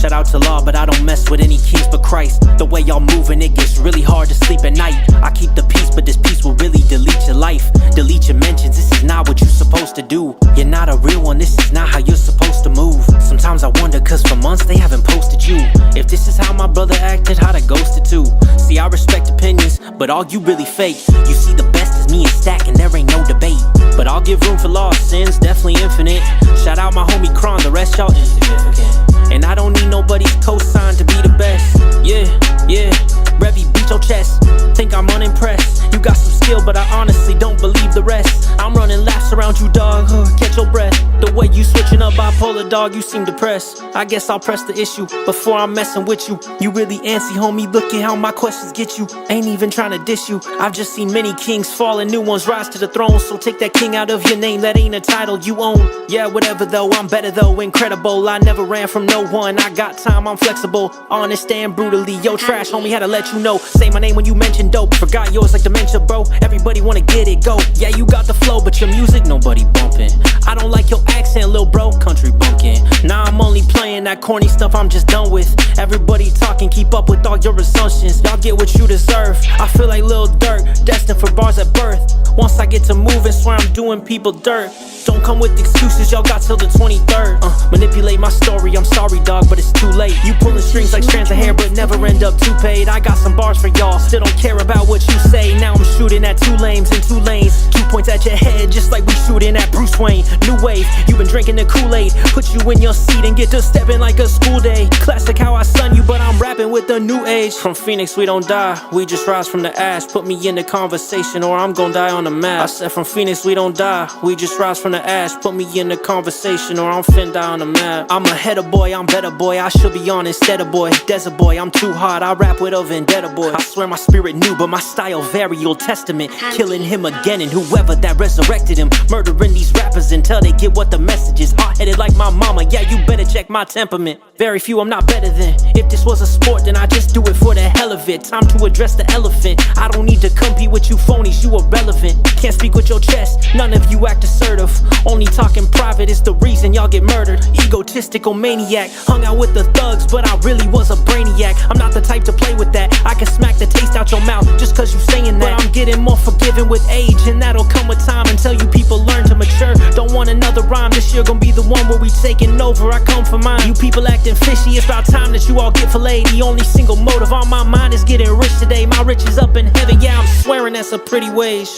Shout out to law, but I don't mess with any kings but Christ. The way y'all moving, it gets really hard to sleep at night. I keep the peace, but this peace will really delete your life. Delete your mentions, this is not what you're supposed to do. You're not a real one, this is not how you're supposed to move. Sometimes I wonder, cause for months they haven't posted you. If this is how my brother acted, how'd I ghosted too? See, I respect opinions, but all you really fake. You see the best is me and Stack and there ain't no debate. But I'll give room for lost sins, definitely infinite. Shout out my homie Kron, the rest y'all insignificant. And I don't need nobody's cosign to be the best. Yeah, Revi, beat your chest. Think I'm unimpressed. You got some skill, but I honestly don't believe the rest. I'm running laps around you, dog, catch your breath. The way you switching up bipolar, dog, you seem depressed. I guess I'll press the issue before I'm messing with you. You really antsy, homie, look at how my questions get you. Ain't even trying to dish you. I've just seen many kings fall and new ones rise to the throne. So take that king out of your name, that ain't a title you own. Yeah, whatever though, I'm better though, incredible. I never ran from no one, I got time, I'm flexible. Honest and brutally, yo trash, homie, had to let you know. Say my name when you mention dope, forgot yours like dementia, bro. Everybody wanna get it, go. Yeah, you got the flow, but your music, nobody bumping. I don't like your accent, lil' bro, country bumpkin. Nah, I'm only playing that corny stuff I'm just done with. Everybody talking, keep up with all your assumptions. Y'all get what you deserve. I feel like Lil Durk, destined for bars at birth. Once I get to moving, swear I'm doing people dirt. Don't come with excuses, y'all got till the 23rd. Manipulate my story, I'm sorry dog, but it's too late. You pulling strings like strands of hair, but never end up too paid. I got some bars for y'all, still don't care about what you say. Now I'm shooting at 2 lanes in 2 lanes. 2 points at your head, just like we shooting at Bruce Wayne. New wave, you been drinking the Kool-Aid. Put you in your seat and get to stepping like a school day. Classic how I son you, but I'm rapping with the new age. From Phoenix we don't die, we just rise from the ash. Put me in the conversation or I'm gon' die on the map. I said from Phoenix we don't die, we just rise from the ash. Put me in the conversation or I'm fin die on the map. I'm a header boy, I'm better boy, I should be on instead of boy. Desert boy, I'm too hot, I rap with a vendetta boy. I swear my spirit new, but my style very Old Testament. Killing him again and whoever that resurrected him. Murdering these rappers until they get what the message is. Hot-headed like my mama, yeah you better check my temperament. Very few I'm not better than. If this was a sport then I just do it for the hell of it. Time to address the elephant. I don't need to compete with you phonies, you irrelevant. Can't speak with your chest, none of you act assertive. Only talking private is the reason y'all get murdered. Egotistical maniac, hung out with the thugs but I really was a brainiac. I'm not the type to play with that, I can smack the taste out your mouth just cause you saying that. But I'm getting more forgiving with age and that'll come with time until you people learn to mature. Don't want another rhyme, this year gonna be the one where we taking over, I come for mine. You people acting fishy, it's about time that you all get filleted. The only single motive on my mind is getting rich today. My rich is up in heaven, yeah I'm swearing that's a pretty wage.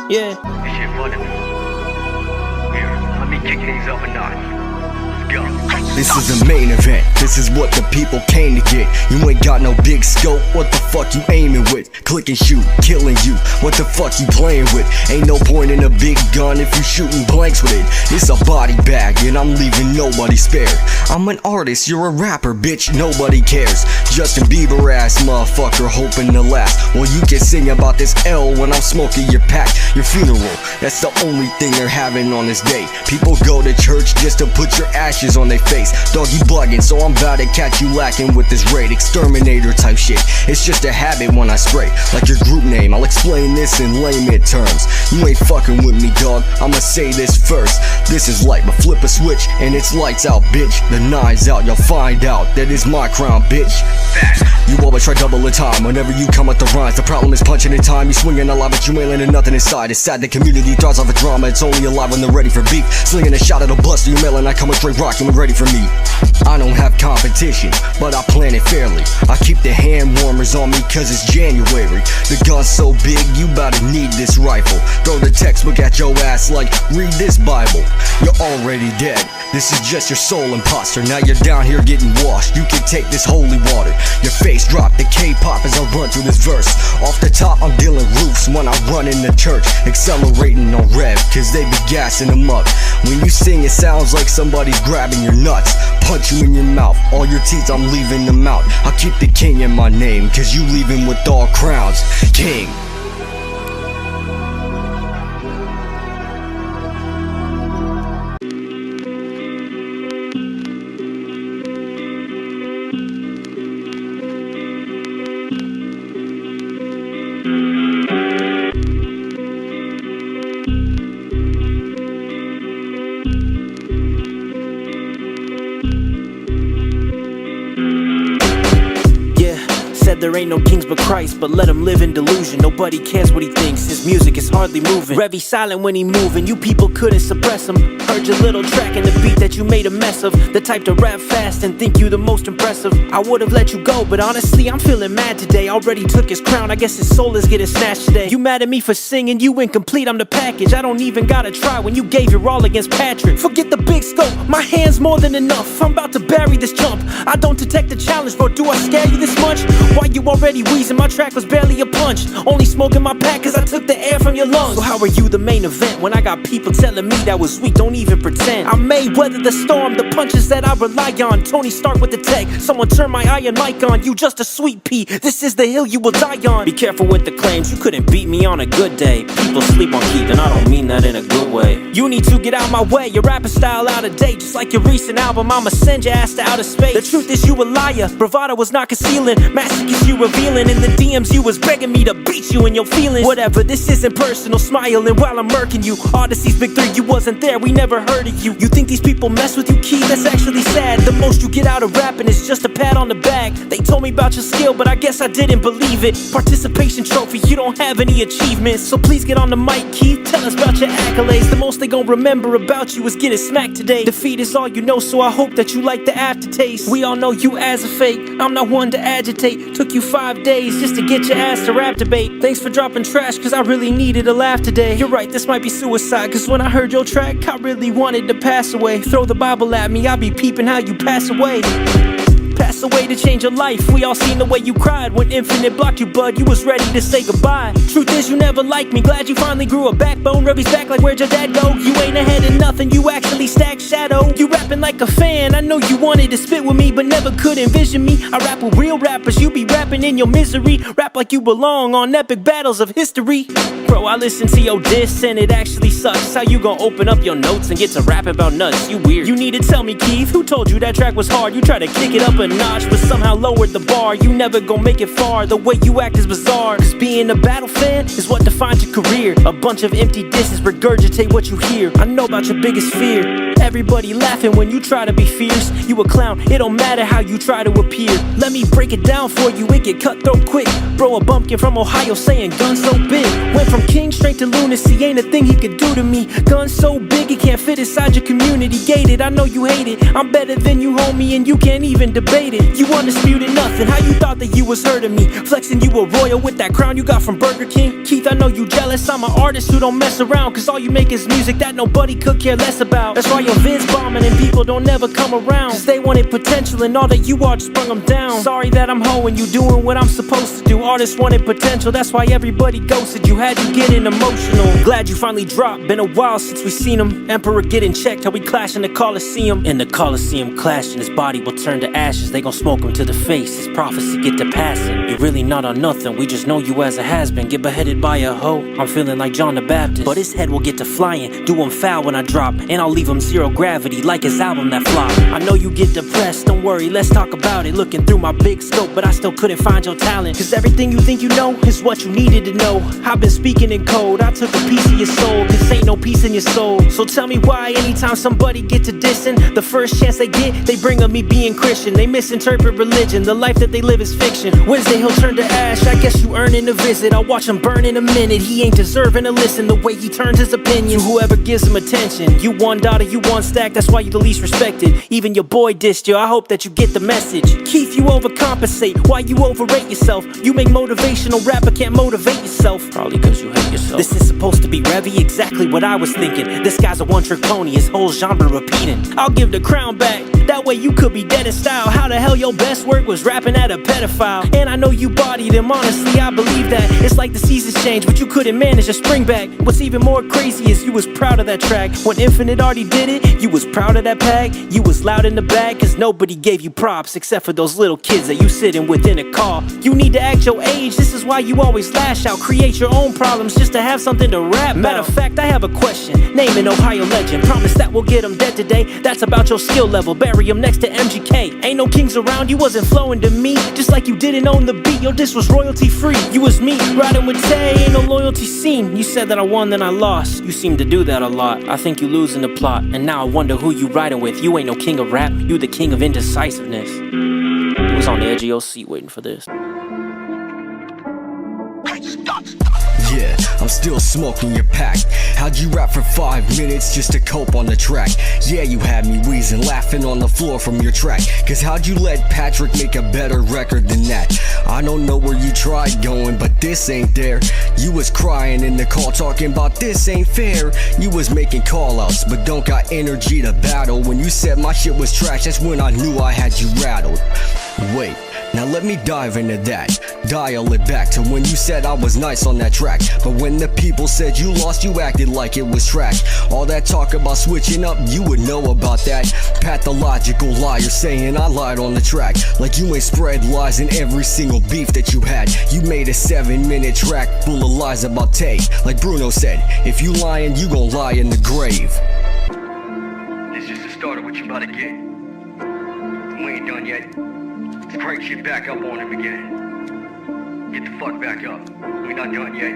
Yeah. This shit funny. Here, let me kick things up a notch. Go. This is a main event, this is what the people came to get. You ain't got no big scope, what the fuck you aiming with? Click and shoot, killing you, what the fuck you playing with? Ain't no point in a big gun if you shooting blanks with it. It's a body bag and I'm leaving nobody spared. I'm an artist, you're a rapper, bitch, nobody cares. Justin Bieber ass motherfucker hoping to last. Well you can sing about this L when I'm smoking your pack. Your funeral, that's the only thing they're having on this day. People go to church just to put your ashes on their face. Dog, you bugging, so I'm about to catch you lacking with this raid. Exterminator type shit, it's just a habit when I spray. Like your group name, I'll explain this in layman terms. You ain't fucking with me dog, I'ma say this first. This is light, but flip a switch and it's lights out bitch. The knives out, you'll find out that is my crown bitch. You always try double the time whenever you come with the rhymes. The problem is punching in time, you swinging a lot but you ain't landing nothing inside. It's sad the community thrives off of drama, it's only alive when they're ready for beef. Slinging a shot at a buster, you mailing, I come with straight rock, you ain't ready for me. I don't have competition, but I plan it fairly. I keep the hand warmers on me cause it's January. The gun's so big, you bout to need this rifle. Throw the textbook at your ass like, read this Bible. You're already dead, this is just your soul imposter. Now you're down here getting washed, you can take this holy water. Your face drop, the K-pop as I run through this verse. Off the top I'm dealing roofs when I run in the church. Accelerating on rev, cause they be gassing them up. When you sing it sounds like somebody's grabbing your nuts. Punch you in your mouth, all your teeth I'm leaving them out. I'll keep the king in my name, cause you leaving with all crowns. King. ain't no kings but Christ, but let him live in delusion. Nobody cares what he thinks, his music is hardly moving. Revi silent when he moving, you people couldn't suppress him. Heard your little track and the beat that you made a mess of. The type to rap fast and think you the most impressive. I would've let you go, but honestly I'm feeling mad today. Already took his crown, I guess his soul is getting snatched today. You mad at me for singing, you incomplete, I'm the package. I don't even gotta try when you gave your all against Patrick. Forget the big scope, my hand's more than enough. I'm about to bury this jump. I don't detect the challenge, bro, do I scare you this much? Why you already wheezing? My track was barely a punch. Only smoking my pack cause I took the air from your lungs. So how are you the main event when I got people telling me that was weak? Don't even pretend. I may weather the storm, the punches that I rely on. Tony Stark with the tech, someone turn my iron mic on. You just a sweet pea, this is the hill you will die on. Be careful with the claims, you couldn't beat me on a good day. People sleep on Keith and I don't mean that in a good way. You need to get out my way, your rapping style out of date. Just like your recent album, I'ma send your ass to outer space. The truth is you a liar, bravado was not concealing. Masterpiece you revealing, in the DMs you was begging me to beat you in your feelings. Whatever, this isn't personal, smiling while I'm murking you. Odyssey's big three, you wasn't there, we never heard of you. You think these people mess with you, Keith? That's actually sad. The most you get out of rapping is just a pat on the back. They told me about your skill, but I guess I didn't believe it. Participation trophy, you don't have any achievements. So please get on the mic, Keith, tell us about your accolades. The most they gon' remember about you is getting smacked today. Defeat is all you know, so I hope that you like the aftertaste. We all know you as a fake, I'm not one to agitate. Took you 5 days just to get your ass to rap debate. Thanks for dropping trash, cause I really needed a laugh today. You're right, this might be suicide, cause when I heard your track, I really wanted to pass away. Throw the Bible at me, I'll be peeping how you pass away. Pass away to change your life. We all seen the way you cried when Infinite blocked you, bud. You was ready to say goodbye. Truth is you never liked me. Glad you finally grew a backbone. Revi's back like where'd your dad go? You ain't ahead of nothing. You actually stack shadow. You rapping like a fan. I know you wanted to spit with me, but never could envision me. I rap with real rappers. You be rapping in your misery. Rap like you belong on epic battles of history. Bro, I listened to your diss and it actually sucks. How you gon' open up your notes and get to rapping about nuts? You weird. You need to tell me, Keith, who told you that track was hard? You try to kick it up a notch, but somehow lowered the bar. You never gon' make it far. The way you act is bizarre. Cause being a battle fan is what defines your career. A bunch of empty disses regurgitate what you hear. I know about your biggest fear. Everybody laughing when you try to be fierce. You a clown, it don't matter how you try to appear. Let me break it down for you, it get cutthroat quick. Bro, a bumpkin from Ohio saying guns so big. Went from king straight to lunacy, ain't a thing he could do to me. Guns so big, it can't fit inside your community. Gated, I know you hate it. I'm better than you, homie, and you can't even debate it. You undisputed nothing, how you thought that you was hurting me? Flexing you a royal with that crown you got from Burger King. Keith, I know you jealous, I'm an artist who don't mess around. Cause all you make is music that nobody could care less about. That's why your vids bombing and people don't never come around. Cause they wanted potential and all that you are just brung them down. Sorry that I'm hoeing you, doing what I'm supposed to do. Artists wanted potential, that's why everybody ghosted you. Had you getting emotional. Glad you finally dropped, been a while since we seen him. Emperor getting checked, how we clash in the Coliseum. In the Coliseum clashing, his body will turn to ashes. They gon' smoke him to the face, his prophecy get to passing. You really not on nothing, we just know you as a has-been. Get beheaded by a hoe, I'm feeling like John the Baptist. But his head will get to flying, do him foul when I drop. And I'll leave him zero gravity like his album that flopped. I know you get depressed, don't worry, let's talk about it. Looking through my big scope, but I still couldn't find your talent. Cause everything you think you know is what you needed to know. I've been speaking in code, I took a piece of your soul. Cause ain't no peace in your soul. So tell me why anytime somebody get to dissing, the first chance they get, they bring up me being Christian. They misinterpret religion, the life that they live is fiction. Wednesday he'll turn to ash, I guess you earning a visit. I'll watch him burn in a minute, he ain't deserving to listen. The way he turns his opinion to whoever gives him attention. You one daughter, you one stack, that's why you the least respected. Even your boy dissed you, I hope that you get the message. Keith, you overcompensate, why you overrate yourself? You make motivational rap but can't motivate yourself. Probably cause you hate yourself. This is supposed to be Revi, exactly what I was thinking. This guy's a one-trick pony, his whole genre repeating. I'll give the crown back, that way you could be dead in style. How the hell your best work was rapping at a pedophile? And I know you bodied him, honestly I believe that. It's like the seasons change, but you couldn't manage to spring back. What's even more crazy is you was proud of that track. When Infinite already did it, you was proud of that bag. You was loud in the bag, cause nobody gave you props except for those little kids that you sitting with in a car. You need to act your age, this is why you always lash out. Create your own problems just to have something to rap about. Matter of fact, I have a question. Name an Ohio legend, promise that we'll get him dead today. That's about your skill level, bury him next to MGK. Ain't no kings around, you wasn't flowing to me. Just like you didn't own the beat, your diss was royalty free. You was me, riding with Tay, ain't no loyalty seen. You said that I won, then I lost. You seem to do that a lot. I think you losing the plot, and now I wonder who you riding with. You ain't no king of rap, you the king of indecisiveness. You was on the edge of your seat waiting for this. Yeah, I'm still smoking your pack. How'd you rap for 5 minutes just to cope on the track? Yeah, you had me wheezing, laughing on the floor from your track. Cause how'd you let Patrick make a better record than that? I don't know where you tried going, but this ain't there. You was crying in the call talking about this ain't fair. You was making call outs, but don't got energy to battle. When you said my shit was trash, that's when I knew I had you rattled. Wait, now let me dive into that. Dial it back to when you said I was nice on that track. But when the people said you lost, you acted like it was trash. All that talk about switching up, you would know about that. Pathological liar saying I lied on the track. Like you ain't spread lies in every single beef that you had. You made a 7-minute track full of lies about Tay. Like Bruno said, if you lying, you gon' lie in the grave. This is the start of what you about to get. We ain't done yet. Let's crank shit back up on him again. Get the fuck back up. We not done yet.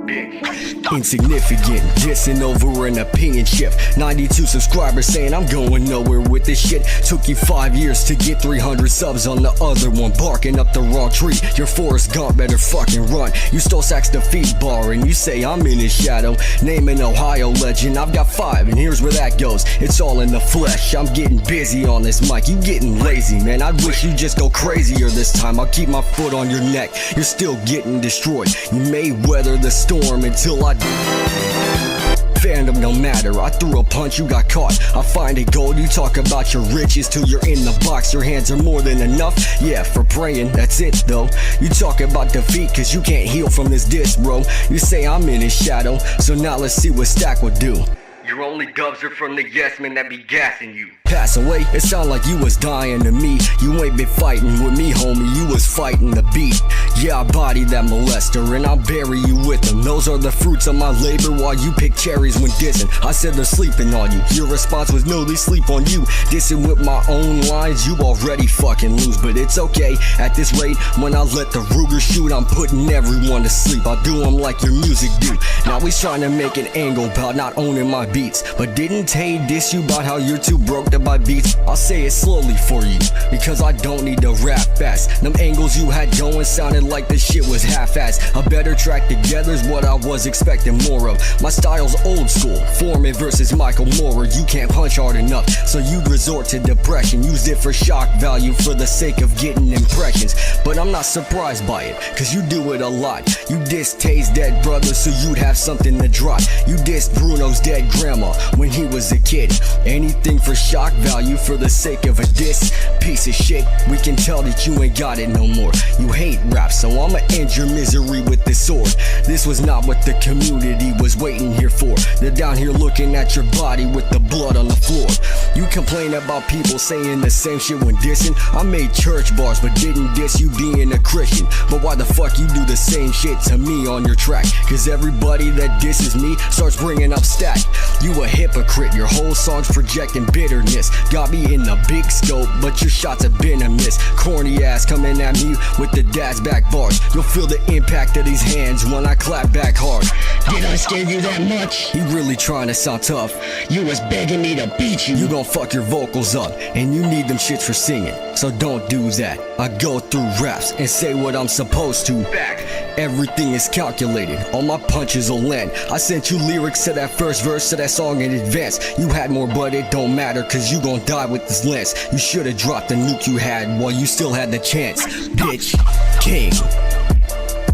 Bitch. Insignificant, dissing over an opinion shift. 92 subscribers saying I'm going nowhere with this shit. Took you 5 years to get 300 subs on the other one. Barking up the wrong tree. Your Forrest Gump better fucking run. You stole Sack's defeat bar and you say I'm in his shadow. Name an Ohio legend, I've got 5 and here's where that goes. It's all in the flesh, I'm getting busy on this mic. You getting lazy, man, I wish you just go crazier this time. I'll keep my foot on your neck, you're still getting destroyed. You may weather the storm until I fandom don't matter. I threw a punch, you got caught. I find it gold, you talk about your riches till you're in the box. Your hands are more than enough, yeah, for praying, that's it though. You talk about defeat cause you can't heal from this diss, bro. You say I'm in his shadow, so now let's see what Stack will do. Your only dubs are from the yes men that be gassing you. Pass away, it sound like you was dying to me. You ain't been fighting with me, homie, you was fighting the beat. Yeah, I bodied that molester and I'll bury you with them. Those are the fruits of my labor while you pick cherries when dissing. I said they're sleeping on you, your response was no, they sleep on you. Dissing with my own lines, you already fucking lose. But it's okay, at this rate, when I let the Ruger shoot, I'm putting everyone to sleep. I do them like your music do. Now he's trying to make an angle about not owning my beats. But didn't Tay diss you about how you're too broke to buy beats? I'll say it slowly for you, because I don't need to rap fast. Them angles you had going sounded like the shit was half-assed. A better track together's what I was expecting more of. My style's old school, Foreman versus Michael Moore. You can't punch hard enough, so you'd resort to depression. Used it for shock value for the sake of getting impressions. But I'm not surprised by it, cause you do it a lot. You dissed Tay's dead brother so you'd have something to drop. You dissed Bruno's dead grandma when he was a kid. Anything for shock value for the sake of a diss. Piece of shit, we can tell that you ain't got it no more. You hate rap, so I'ma end your misery with this sword. This was not what the community was waiting here for. They're down here looking at your body with the blood on the floor. You complain about people saying the same shit when dissing. I made church bars but didn't diss you being a Christian. But why the fuck you do the same shit to me on your track? Cause everybody that disses me starts bringing up Stack. You a hypocrite, your whole song's projecting bitterness. Got me in the big scope, but your shots have been a miss. Corny ass coming at me with the dad's back bars. You'll feel the impact of these hands when I clap back hard. Did I scare you that much? He really trying to sound tough. You was begging me to beat you. You gon' fuck your vocals up, and you need them shits for singing. So don't do that. I go through raps and say what I'm supposed to. Back. Everything is calculated, all my punches will land. I sent you lyrics to that first verse to that song in advance. You had more but it don't matter cause you gon' die with this lance. You should've dropped the nuke you had while you still had the chance. Bitch, king.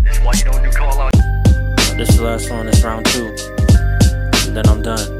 That's why you don't do call out. This is the last one, it's round 2. And then I'm done.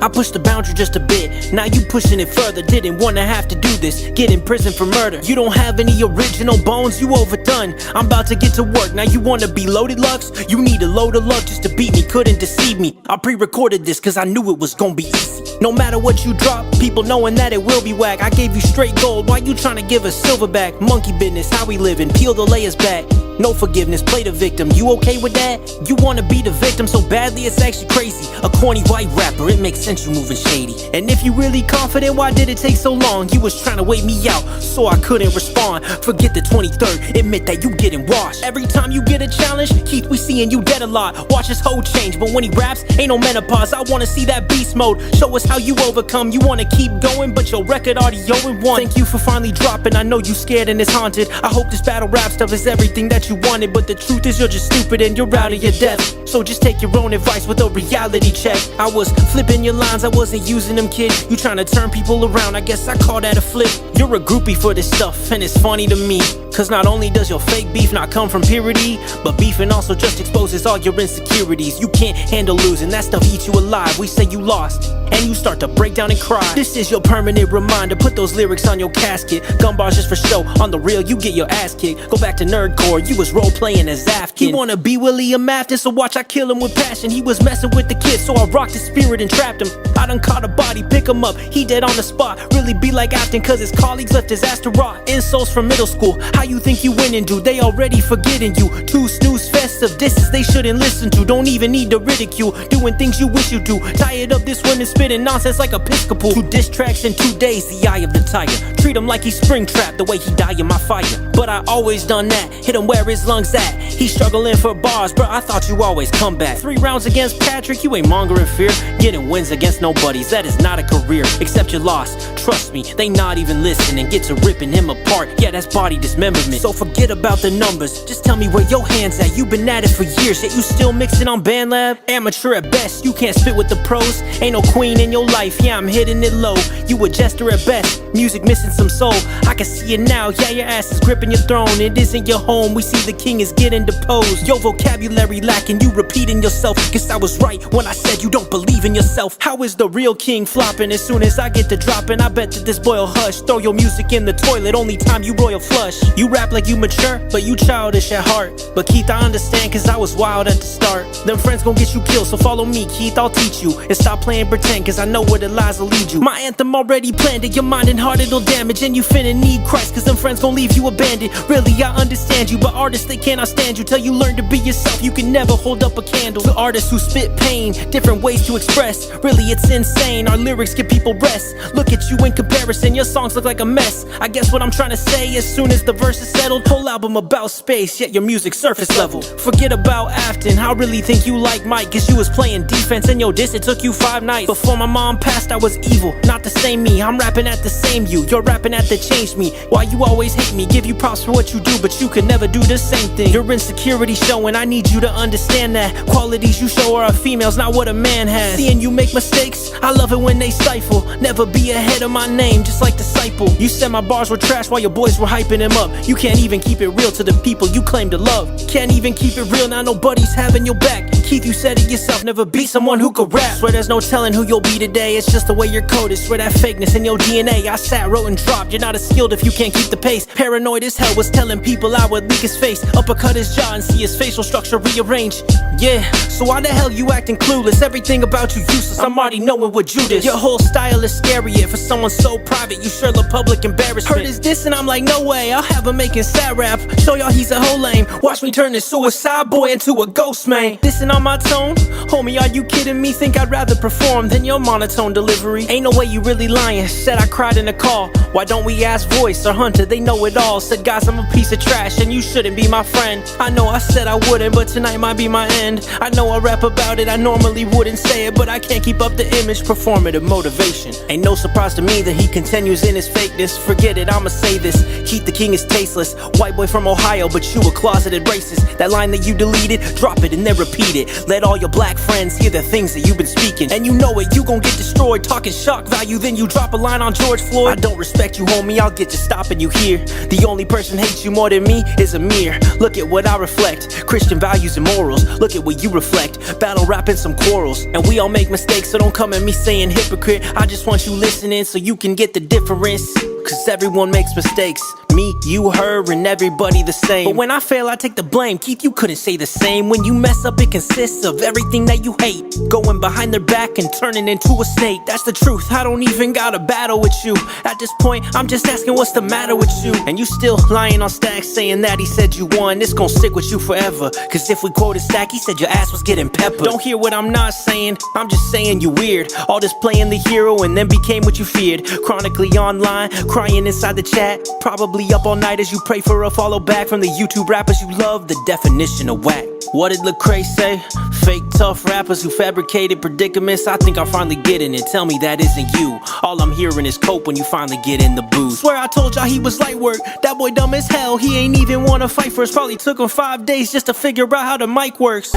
I pushed the boundary just a bit, now you pushing it further. Didn't wanna have to do this, get in prison for murder. You don't have any original bones, you overdone. I'm about to get to work, now you wanna be loaded Lux? You need a load of luck just to beat me, couldn't deceive me. I pre-recorded this cause I knew it was gonna be easy. No matter what you drop, people knowing that it will be whack. I gave you straight gold, why you trying to give us silverback? Monkey business, how we living, peel the layers back. No forgiveness, play the victim, you okay with that? You wanna be the victim so badly it's actually crazy. A corny white rapper, it makes sense you moving shady. And if you really confident, why did it take so long? You was trying to wait me out, so I couldn't respond. Forget the 23rd, admit that you getting washed. Every time you get a challenge, Keith, we seeing you dead a lot. Watch his whole change, but when he raps, ain't no menopause. I wanna see that beast mode, show us how you overcome. You wanna keep going, but your record already 0-1. Thank you for finally dropping, I know you scared and it's haunted. I hope this battle rap stuff is everything that you wanted, but the truth is you're just stupid and you're out of your depth. So just take your own advice with a reality check. I was flipping your lines, I wasn't using them, kid. You trying to turn people around, I guess I call that a flip. You're a groupie for this stuff, and it's funny to me, cause not only does your fake beef not come from purity, but beefing also just exposes all your insecurities. You can't handle losing, that stuff eats you alive. We say you lost, and you start to break down and cry. This is your permanent reminder, put those lyrics on your casket. Gun bars just for show, on the real you get your ass kicked. Go back to nerdcore, you was role playing as Afkin. He wanna be William Afton, so watch I kill him with passion. He was messing with the kid, so I rocked his spirit and trapped him. I done caught a body, pick him up, he dead on the spot. Really be like Afton, cause his colleagues left his ass to rot. Insults from middle school, how you think you winning, dude? They already forgetting you. 2 snooze fest of disses they shouldn't listen to. Don't even need to ridicule, doing things you wish you do. Tired of this women spitting nonsense like Episcopal. 2 diss tracks in 2 days, the eye of the tiger. Treat him like he's spring trapped, the way he die in my fire. But I always done that, hit him where his lungs at. He's struggling for bars, bro, I thought you always come back. 3 rounds against Patrick, you ain't mongering fear. Getting wins against nobodies, that is not a career. Accept your loss, trust me, they not even listening. Get to ripping him apart, yeah, that's body dismemberment. So forget about the numbers, just tell me where your hands at. You been at it for years, yet you still mixing on BandLab. Amateur at best, you can't spit with the pros. Ain't no queen in your life, yeah, I'm hitting it low. You a jester at best, music missing some soul. I can see it now, yeah, your ass is gripping your throne. It isn't your home, we see the king is getting deposed. Your vocabulary lacking, you repeating yourself. Guess I was right when I said you don't believe in yourself. How is the real king flopping? As soon as I get to dropping, I bet that this boy'll hush. Throw your music in the toilet, only time you royal flush. You rap like you mature, but you childish at heart. But Keith, I understand, cause I was wild at the start. Them friends gon' get you killed, so follow me, Keith, I'll teach you. And stop playing pretend, cause I know where the lies will lead you. My anthem already planned it, your mind and heart it'll damage. And you finna need Christ, cause them friends gon' leave you abandoned. Really, I understand you, but artists, they cannot stand you. Till you learn to be yourself, you can never hold up a candle. To artists who spit pain, different ways to express. Really, it's insane, our lyrics give people rest. Look at you in comparison, your songs look like a mess. I guess what I'm trying to say, as soon as the verse is settled, whole album about space, yet your music surface level. Forget about Afton, I really think you like Mike, cause you was playing defense in your diss, it took you 5 nights. Before my mom passed, I was evil, not the same me. I'm rapping at the same you, you're rapping at the change me. Why you always hate me, give you props for what you do, but you could never do the same thing. Your insecurity showing, I need you to understand that. Qualities you show are a female's not what a man has. Seeing you make mistakes, I love it when they stifle. Never be ahead of my name, just like Disciple. You said my bars were trash while your boys were hyping him up. You can't even keep it real to the people you claim to love. Can't even keep it real, now nobody's having your back. Keith, you said it yourself, never be someone who could rap. Swear there's no telling who you'll be today, it's just the way you're coded. Swear that fakeness in your DNA, I sat, wrote and dropped. You're not as skilled if you can't keep the pace. Paranoid as hell was telling people I would leak his face. Uppercut his jaw and see his facial structure rearrange. Yeah, so why the hell you acting clueless? Everything about you useless, I'm already knowing what you did. Your whole style is scary, yet for someone so private, you sure look public embarrassment. Heard his diss and I'm like, no way, I'll have him making sad rap. Show y'all he's a whole lame. Watch me turn this suicide boy into a ghost man. Dissing on my tone? Homie, are you kidding me? Think I'd rather perform than your monotone delivery. Ain't no way you really lying. Said I cried in a call. Why don't we ask Voice or Hunter? They know it all. Said guys, I'm a piece of trash and you shouldn't be my friend. I know I said I wouldn't, but tonight might be my end. I know I rap about it, I normally wouldn't say it, but I can't keep up the image. Performative motivation. Ain't no surprise to me that he continues in his fakeness. Forget it, I'ma say this. Keith the King is tasteless. White boy from Ohio, but you a closeted racist. That line that you deleted, drop it and then repeat it. Let all your black friends hear the things that you've been speaking. And you know it, you gon' get destroyed. Talking shock value, then you drop a line on George Floyd. I don't respect you, homie, I'll get you stopping you here. The only person hates you more than me is a mirror. Look at what I reflect, Christian values and morals. Look at what you reflect, battle rapping some quarrels. And we all make mistakes, so don't come at me saying hypocrite. I just want you listening so you can get the difference. Cause everyone makes mistakes. Me, you, her, and everybody the same. But when I fail, I take the blame. Keith, you couldn't say the same. When you mess up, it consists of everything that you hate. Going behind their back and turning into a snake. That's the truth, I don't even gotta battle with you. At this point, I'm just asking what's the matter with you. And you still lying on Stack saying that he said you won. It's gon' stick with you forever. Cause if we quoted Stack, he said your ass was getting peppered. Don't hear what I'm not saying, I'm just saying you weird. All this playing the hero and then became what you feared. Chronically online, crying inside the chat. Probably up all night as you pray for a follow back from the YouTube rappers you love. The definition of whack. What did Lecrae say? Fake tough rappers who fabricated predicaments. I think I'm finally getting it. Tell me that isn't you. All I'm hearing is cope when you finally get in the booth. Swear I told y'all he was light work. That boy dumb as hell. He ain't even wanna fight first. Probably took him 5 days just to figure out how the mic works.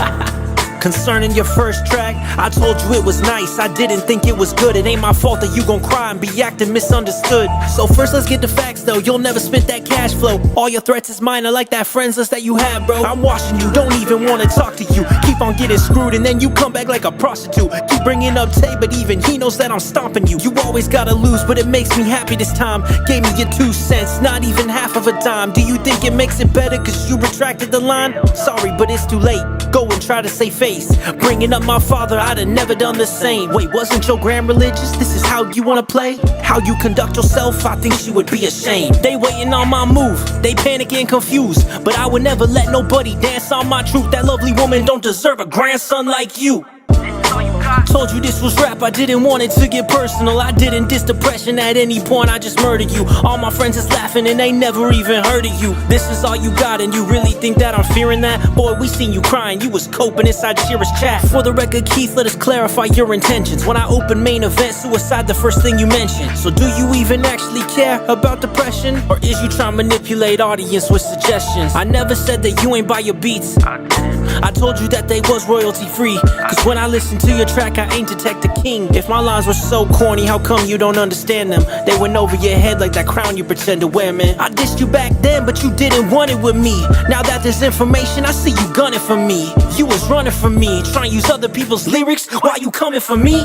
Concerning your first track, I told you it was nice. I didn't think it was good. It ain't my fault that you gon' cry and be acting misunderstood. So first let's get the facts though. You'll never spit that cash flow. All your threats is minor like that friends list that you had, bro. I'm watching you, don't even wanna talk to you. Keep on getting screwed and then you come back like a prostitute. Keep bringing up Tay, but even he knows that I'm stomping you. You always gotta lose, but it makes me happy this time. Gave me your 2 cents, not even half of a dime. Do you think it makes it better cause you retracted the line? Sorry, but it's too late. Go and try to save face. Bringing up my father, I'd have never done the same. Wait, wasn't your grand religious? This is how you wanna play? How you conduct yourself? I think she would be ashamed. They waiting on my move, they panicking confused. But I would never let nobody dance on my truth. That lovely woman don't deserve a grandson like you. Told you this was rap, I didn't want it to get personal. I didn't diss depression at any point, I just murdered you. All my friends is laughing and they never even heard of you. This is all you got and you really think that I'm fearing that? Boy, we seen you crying, you was coping inside Shira's chat. For the record, Keith, let us clarify your intentions. When I open main event, suicide the first thing you mentioned. So do you even actually care about depression? Or is you trying to manipulate audience with suggestions? I never said that you ain't buy your beats. I told you that they was royalty free. Cause when I listen to your track, I ain't KeithTheKing. If my lines were so corny, how come you don't understand them? They went over your head like that crown you pretend to wear, man. I dissed you back then, but you didn't want it with me. Now that there's information, I see you gunning for me. You was running from me, trying to use other people's lyrics while you coming for me.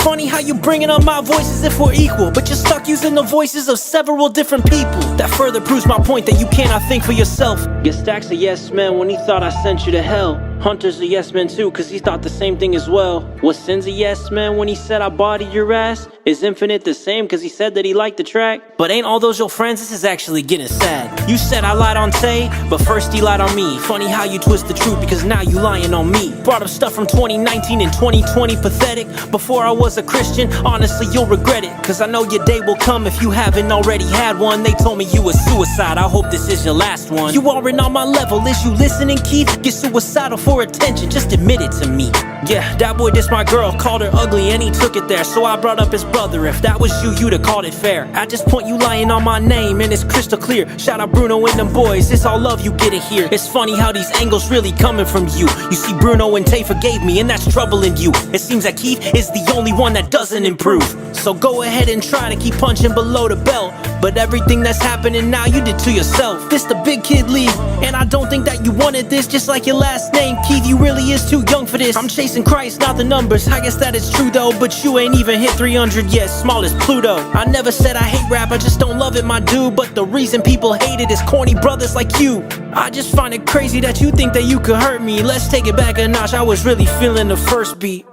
Funny how you bringing up my voice as if we're equal, but you're stuck using the voices of several different people. That further proves my point that you cannot think for yourself. Your Stack's a yes man when he thought I sent you to hell. Hunter's a yes man too, cause he thought the same thing as well. Was Sin's a yes man when he said I bodied your ass? Is Infinite the same cause he said that he liked the track? But ain't all those your friends? This is actually getting sad. You said I lied on Tay, but first he lied on me. Funny how you twist the truth because now you lying on me. Brought up stuff from 2019 and 2020, pathetic. Before I was a Christian, honestly you'll regret it. Cause I know your day will come if you haven't already had one. They told me you was suicide, I hope this is your last one. You aren't on my level, is you listening, Keith? Get suicidal for attention, just admit it to me. Yeah, that boy dissed my girl, called her ugly and he took it there. So I brought up his brother, if that was you, you'd have called it fair. At this point you lying on my name and it's crystal clear. Shout out Bruno and them boys, it's all love you get it here. It's funny how these angles really coming from you. You see Bruno and Tay forgave me and that's troubling you. It seems that Keith is the only one that doesn't improve. So go ahead and try to keep punching below the belt. But everything that's happening now you did to yourself. This the big kid league, and I don't think that you wanted this. Just like your last name, Keith, you really is too young for this. I'm chasing Christ, not the numbers. I guess that is true though, but you ain't even hit 300 yet, small as Pluto. I never said I hate rap, I just don't love it, my dude. But the reason people hate it is corny brothers like you. I just find it crazy that you think that you could hurt me. Let's take it back a notch, I was really feeling the first beat.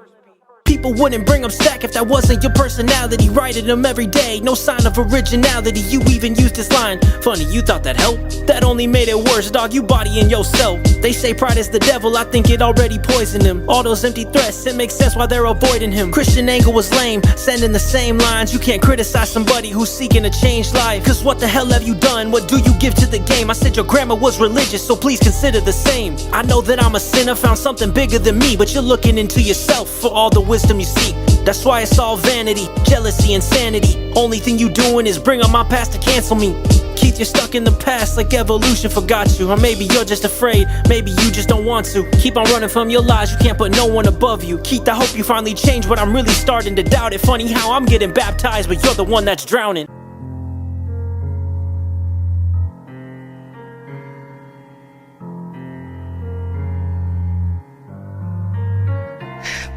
People wouldn't bring up Stack if that wasn't your personality. Writing them every day, no sign of originality. You even used this line, funny you thought that helped. That only made it worse, dog, you bodying yourself. They say pride is the devil, I think it already poisoned him. All those empty threats, it makes sense why they're avoiding him. Christian Angle was lame, sending the same lines. You can't criticize somebody who's seeking a changed life. Cause what the hell have you done, what do you give to the game? I said your grandma was religious, so please consider the same. I know that I'm a sinner, found something bigger than me. But you're looking into yourself for all the wisdom you seek. That's why it's all vanity, jealousy, insanity. Only thing you doing is bring up my past to cancel me. Keith, you're stuck in the past like evolution forgot you. Or maybe you're just afraid, maybe you just don't want to. Keep on running from your lies, you can't put no one above you. Keith, I hope you finally change, but I'm really starting to doubt it. Funny how I'm getting baptized, but you're the one that's drowning.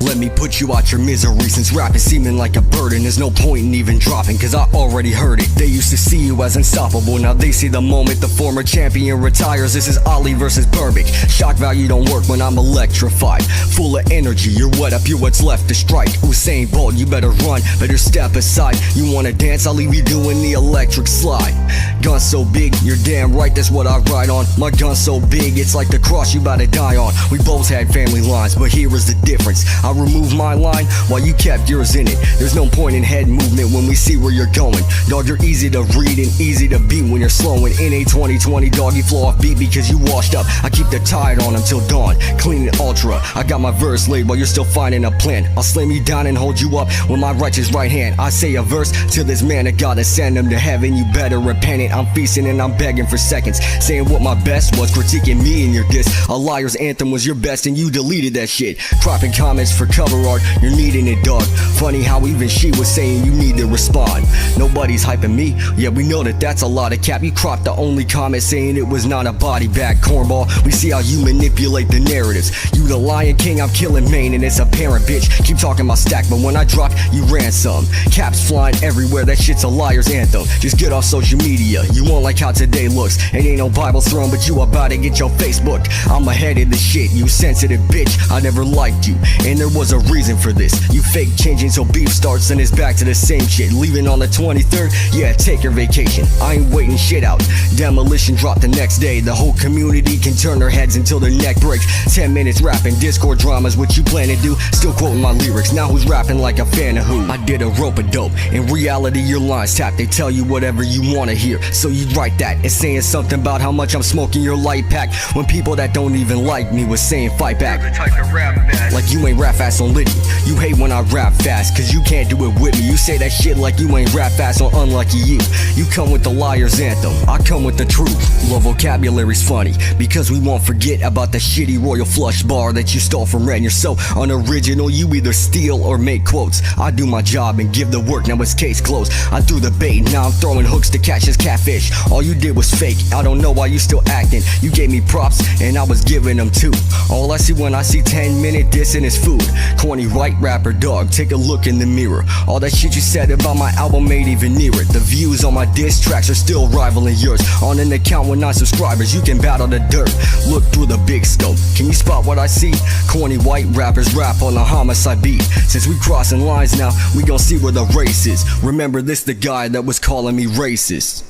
Let me put you out your misery. Since rap is seeming like a burden, there's no point in even dropping, cause I already heard it. They used to see you as unstoppable, now they see the moment the former champion retires. This is Ali versus Burbick. Shock value don't work when I'm electrified. Full of energy, you're wet up, you're what's left to strike. Usain Bolt, you better run, better step aside. You wanna dance, I'll leave you doing the electric slide. Gun so big, you're damn right, that's what I ride on. My gun so big, it's like the cross you about to die on. We both had family lines, but here is the difference. I removed my line while you kept yours in it. There's no point in head movement when we see where you're going. Dog, you're easy to read and easy to beat when you're slowing. In a 2020, dog, you flow off beat because you washed up. I keep the tide on until dawn, clean and ultra. I got my verse laid while you're still finding a plan. I'll slam you down and hold you up with my righteous right hand. I say a verse to this man, I gotta send him to heaven. You better repent it. I'm feasting and I'm begging for seconds, saying what my best was, critiquing me in your diss. A liar's anthem was your best and you deleted that shit. Cropping comments for cover art, you're needing it, dog. Funny how even she was saying you need to respond. Nobody's hyping me, yeah, we know that that's a lot of cap. You cropped the only comment saying it was not a body bag, cornball. We see how you manipulate the narratives. You the Lion King, I'm killing Maine, and it's apparent, bitch. Keep talking my stack, but when I drop, you ran some. Caps flying everywhere, that shit's a liar's anthem. Just get off social media, you won't like how today looks. It ain't no Bible throne, but you about to get your face booked. I'm ahead of the shit, you sensitive bitch. I never liked you, and there was a reason for this. You fake changing so beef starts and it's back to the same shit. Leaving on the 23rd, yeah, take your vacation. I ain't waiting shit out. Demolition drop the next day. The whole community can turn their heads until their neck breaks. 10 minutes rapping Discord dramas, what you plan to do? Still quoting my lyrics, now who's rapping like a fan of who? I did a rope of dope. In reality, your lines tap, they tell you whatever you wanna hear. So you write that, it's saying something about how much I'm smoking your light pack. When people that don't even like me was saying fight back. The type of rap fast. Like you ain't rap fast on Liddy. You hate when I rap fast, cause you can't do it with me. You say that shit like you ain't rap fast on Unlucky You. You come with the liar's anthem, I come with the truth. Love vocabulary's funny, because we won't forget about the shitty Royal Flush bar that you stole from Ren. You're so unoriginal, you either steal or make quotes. I do my job and give the work, now it's case closed. I threw the bait, now I'm throwing hooks to catch this catfish. All you did was fake, I don't know why you still acting. You gave me props, and I was giving them too. All I see when I see 10-minute dissing is food. Corny white rapper, dog, take a look in the mirror. All that shit you said about my album ain't even near it. The views on my diss tracks are still rivaling yours. On an account with 9 subscribers, you can battle the dirt. Look through the big scope, can you spot what I see? Corny white rappers rap on a homicide beat. Since we crossing lines now, we gon' see where the race is. Remember this the guy that was calling me racist.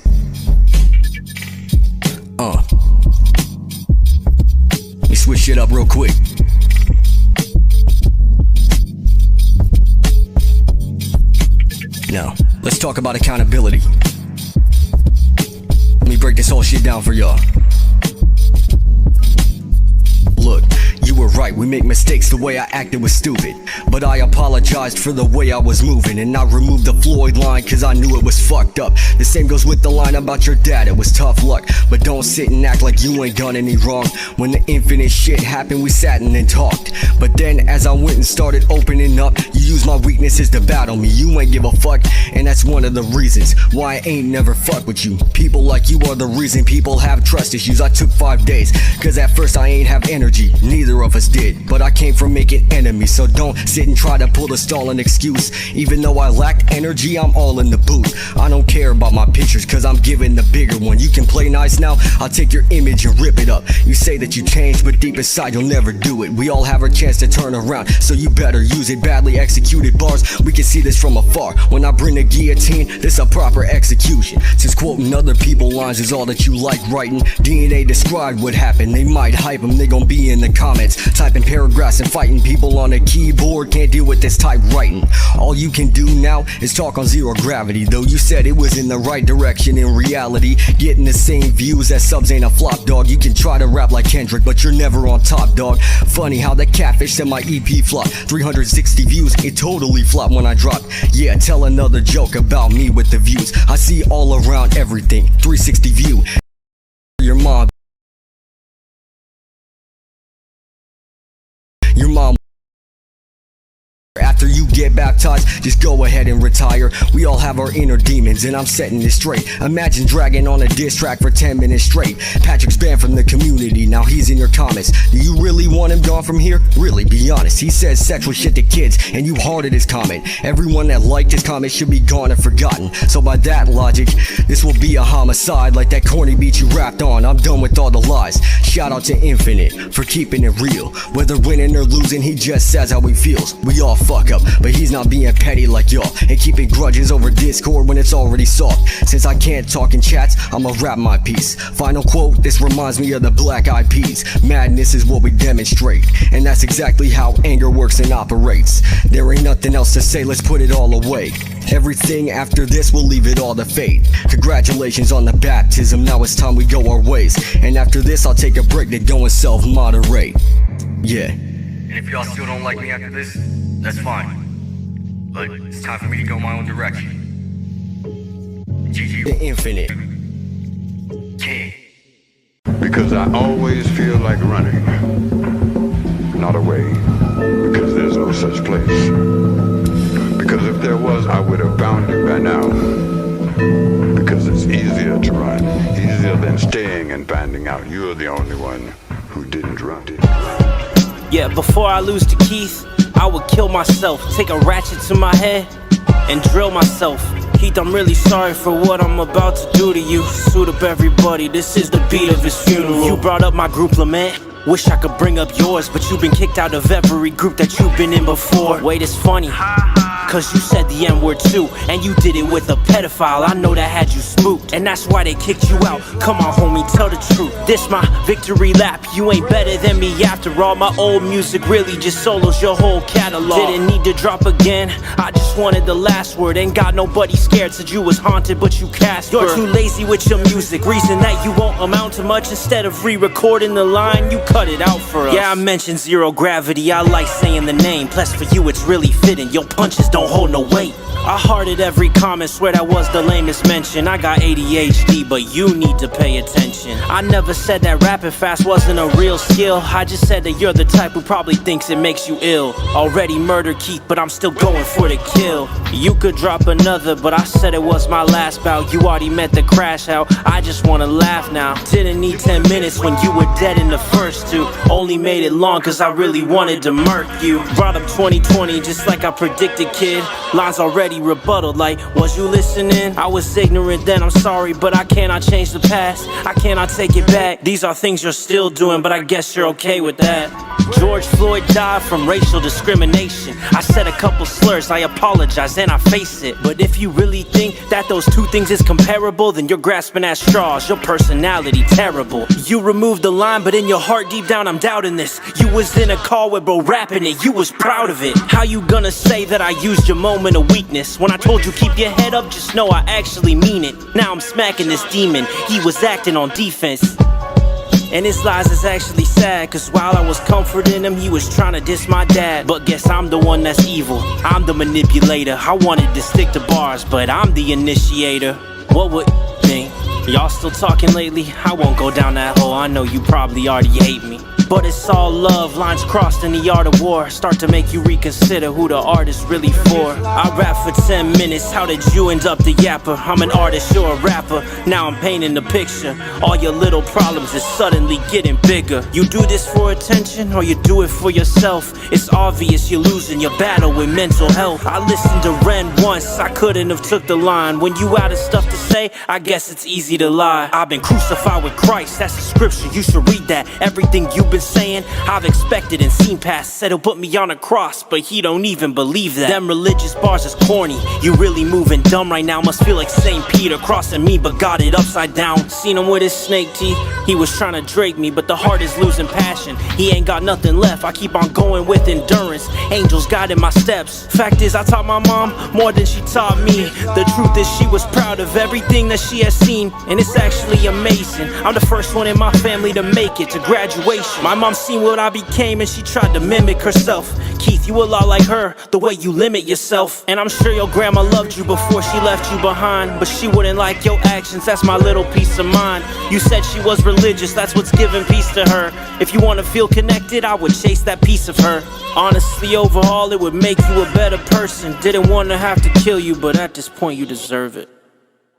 Let me switch shit up real quick. Now, let's talk about accountability. Let me break this whole shit down for y'all. Look, you were right, we make mistakes, the way I acted was stupid. But I apologized for the way I was moving, and I removed the Floyd line cause I knew it was fucked up. The same goes with the line about your dad, it was tough luck. But don't sit and act like you ain't done any wrong. When the infinite shit happened, we sat and then talked. But then as I went and started opening up, you used my weaknesses to battle me. You ain't give a fuck, and that's one of the reasons why I ain't never fuck with you. People like you are the reason people have trust issues. I took 5 days, cause at first I ain't have energy, neither of us did. But I came from making enemies, so don't sit and try to pull the stalling excuse. Even though I lacked energy, I'm all in the booth. I don't care about my pictures, cause I'm giving the bigger one. You can play nice now, I'll take your image and rip it up. You say that you changed, but deep inside you'll never do it. We all have our chance to turn around, so you better use it. Badly executed bars, we can see this from afar. When I bring the guillotine, this a proper execution. Since quoting other people's lines is all that you like writing, DNA described what happened. They might hype them, they gon' be in the comments, typing paragraphs and fighting people on a keyboard. Can't deal with this type writing. All you can do now is talk on zero gravity. Though you said it was in the right direction, in reality getting the same views as subs ain't a flop, dog. You can try to rap like Kendrick, but you're never on top, dog. Funny how the catfish said my EP flopped. 360 views, it totally flopped when I dropped. Yeah, tell another joke about me with the views. I see all around everything, 360 view. Your mom after you get baptized, just go ahead and retire. We all have our inner demons, and I'm setting this straight. Imagine dragging on a diss track for 10 minutes straight. Patrick's banned from the community, now he's in your comments. Do you really want him gone from here? Really, be honest. He says sexual shit to kids, and you hearted his comment. Everyone that liked his comment should be gone and forgotten. So by that logic, this will be a homicide like that corny beat you rapped on. I'm done with all the lies. Shout out to Infinite for keeping it real. Whether winning or losing, he just says how he feels. We all fuck up, but but he's not being petty like y'all, and keeping grudges over Discord when it's already soft. Since I can't talk in chats, I'ma rap my piece. Final quote, this reminds me of the Black Eyed Peas. Madness is what we demonstrate, and that's exactly how anger works and operates. There ain't nothing else to say, let's put it all away. Everything after this, we'll leave it all to fate. Congratulations on the baptism, now it's time we go our ways. And after this, I'll take a break to go and self-moderate. Yeah. And if y'all still don't like me after this, that's fine. But it's time for me to go my own direction. GG. The infinite. King. Because I always feel like running, not away, because there's no such place. Because if there was, I would have found it by now. Because it's easier to run, easier than staying and finding out you're the only one who didn't run it. Yeah, before I lose to Keith, I would kill myself, take a ratchet to my head, and drill myself. Keith, I'm really sorry for what I'm about to do to you. Suit up everybody, this is the beat of his funeral. You brought up my group lament, wish I could bring up yours, but you've been kicked out of every group that you've been in before. Wait, it's funny, cause you said the N-word too, and you did it with a pedophile. I know that had you spooked, and that's why they kicked you out. Come on homie, tell the truth. This my victory lap, you ain't better than me after all. My old music really just solos your whole catalog. Didn't need to drop again, I just wanted the last word. Ain't got nobody scared, said you was haunted but you cast. You're too lazy with your music, reason that you won't amount to much. Instead of re-recording the line, you cut it out for us. Yeah, I mentioned zero gravity, I like saying the name. Plus for you it's really fitting, your punches don't hold no weight. I hearted every comment, swear that was the lamest mention. I got ADHD, but you need to pay attention. I never said that rapping fast wasn't a real skill. I just said that you're the type who probably thinks it makes you ill. Already murdered Keith, but I'm still going for the kill. You could drop another, but I said it was my last bout. You already met the crash out, I just wanna laugh now. Didn't need 10 minutes when you were dead in the first two. Only made it long cause I really wanted to murk you. Brought up 2020 just like I predicted, kid. Lines already rebutted like, was you listening? I was ignorant then, I'm sorry, but I cannot change the past. I cannot take it back. These are things you're still doing, but I guess you're okay with that. George Floyd died from racial discrimination. I said a couple slurs, I apologize and I face it. But if you really think that those two things is comparable, then you're grasping at straws, your personality terrible. You removed the line, but in your heart deep down I'm doubting this. You was in a call with bro rapping it, you was proud of it. How you gonna say that I used your moment of weakness? When I told you keep your head up, just know I actually mean it. Now I'm smacking this demon, he was acting on defense. And his lies is actually sad, cause while I was comforting him, he was trying to diss my dad. But guess I'm the one that's evil, I'm the manipulator. I wanted to stick to bars, but I'm the initiator. What would you think? Y'all still talking lately? I won't go down that hole, I know you probably already hate me. But it's all love, lines crossed in the art of war. Start to make you reconsider who the artist really for. I rap for 10 minutes, how did you end up the yapper? I'm an artist, you're a rapper, now I'm painting the picture. All your little problems is suddenly getting bigger. You do this for attention, or you do it for yourself? It's obvious you're losing your battle with mental health. I listened to Ren once, I couldn't have took the line. When you out of stuff to say, I guess it's easy to lie. I've been crucified with Christ, that's the scripture, you should read that. Everything you've been saying, I've expected and seen past. Said he'll put me on a cross, but he don't even believe that. Them religious bars is corny, you really moving dumb right now. Must feel like St. Peter crossing me, but got it upside down. Seen him with his snake teeth, he was trying to drake me, but the heart is losing passion. He ain't got nothing left, I keep on going with endurance. Angels guiding my steps. Fact is, I taught my mom more than she taught me. The truth is, she was proud of everything that she has seen, and it's actually amazing. I'm the first one in my family to make it to graduation. My mom seen what I became and she tried to mimic herself. Keith, you a lot like her, the way you limit yourself. And I'm sure your grandma loved you before she left you behind, but she wouldn't like your actions, that's my little peace of mind. You said she was religious, that's what's giving peace to her. If you wanna feel connected, I would chase that piece of her. Honestly, overall, it would make you a better person. Didn't wanna have to kill you, but at this point you deserve it.